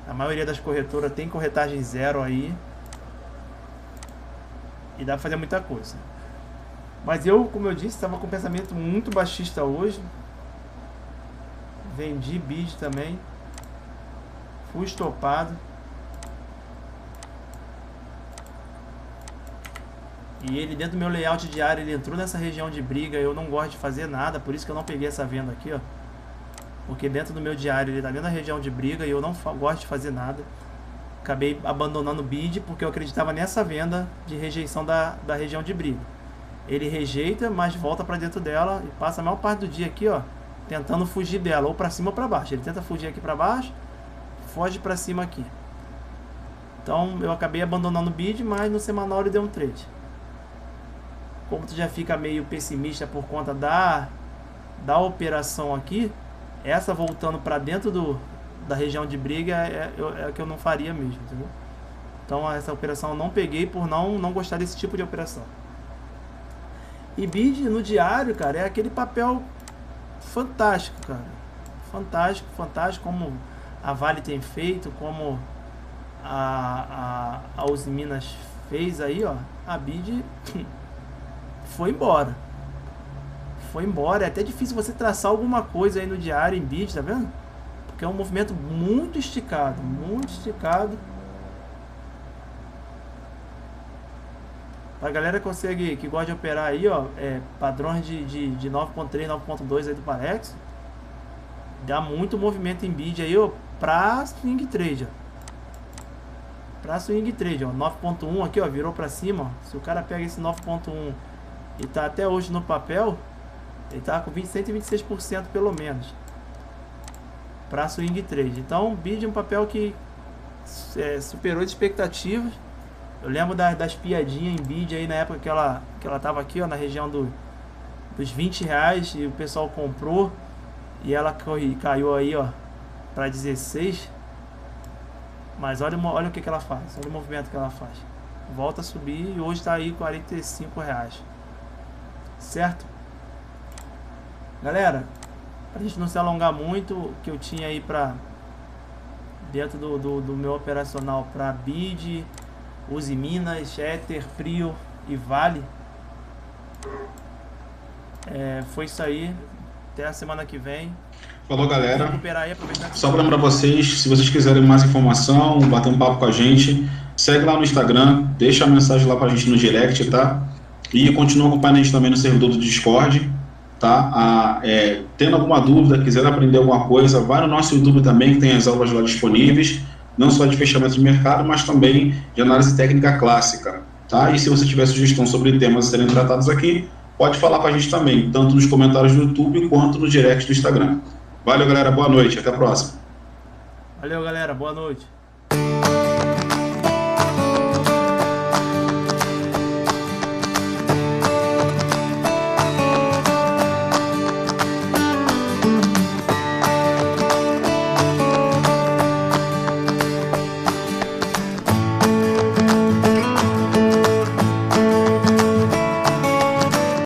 A maioria das corretoras tem corretagem zero aí, e dá pra fazer muita coisa. Mas eu, como eu disse, estava com um pensamento muito baixista hoje. Vendi BID também, fui estopado. E ele, dentro do meu layout diário, ele entrou nessa região de briga. Eu não gosto de fazer nada, por isso que eu não peguei essa venda aqui, ó. Porque dentro do meu diário ele tá dentro da região de briga e eu não gosto de fazer nada. Acabei abandonando o BID porque eu acreditava nessa venda de rejeição da região de briga. Ele rejeita, mas volta para dentro dela e passa a maior parte do dia aqui, ó, tentando fugir dela, ou para cima ou para baixo. Ele tenta fugir aqui para baixo, foge para cima aqui. Então eu acabei abandonando o BID, mas no semanal ele deu um trade. Como tu já fica meio pessimista por conta da operação aqui, essa voltando para dentro da região de briga é que eu não faria mesmo, entendeu? Então essa operação eu não peguei por não gostar desse tipo de operação. E BID no diário, cara, é aquele papel fantástico, cara. Fantástico, fantástico, como a Vale tem feito, como a Uzi Minas fez aí, ó, a BID foi embora. Foi embora. É até difícil você traçar alguma coisa aí no diário em BID, tá vendo? Porque é um movimento muito esticado, muito esticado. A galera que gosta de operar aí, ó, padrões de 9.3, 9.2 aí do Parex, dá muito movimento em bid aí, ó, pra swing trade, ó. Pra swing trade, ó, 9.1 aqui, ó, virou pra cima, ó. Se o cara pega esse 9.1 e tá até hoje no papel, ele tá com 126% pelo menos pra swing trade. Então, bid é um papel que superou as expectativas. Eu lembro das piadinhas em bid aí na época que ela tava aqui, ó, na região dos 20 reais, e o pessoal comprou e ela caiu aí, ó, para 16. Mas olha o que ela faz, olha o movimento que ela faz. Volta a subir e hoje está aí 45 reais. Certo? Galera, pra gente não se alongar muito, o que eu tinha aí pra dentro do meu operacional para bid, Uzi Minas, Ether, Prio e Vale, foi isso aí. Até a semana que vem. Falou, galera. Aí, só para lembrar vocês, se vocês quiserem mais informação, bater um papo com a gente, segue lá no Instagram, deixa a mensagem lá para a gente no direct, tá? E continua acompanhando a gente também no servidor do Discord, tá? Tendo alguma dúvida, quiser aprender alguma coisa, vai no nosso YouTube também, que tem as aulas lá disponíveis, não só de fechamento de mercado, mas também de análise técnica clássica, tá? E se você tiver sugestão sobre temas a serem tratados aqui, pode falar com a gente também, tanto nos comentários do YouTube quanto no direct do Instagram. Valeu, galera, boa noite, até a próxima. Valeu, galera, boa noite.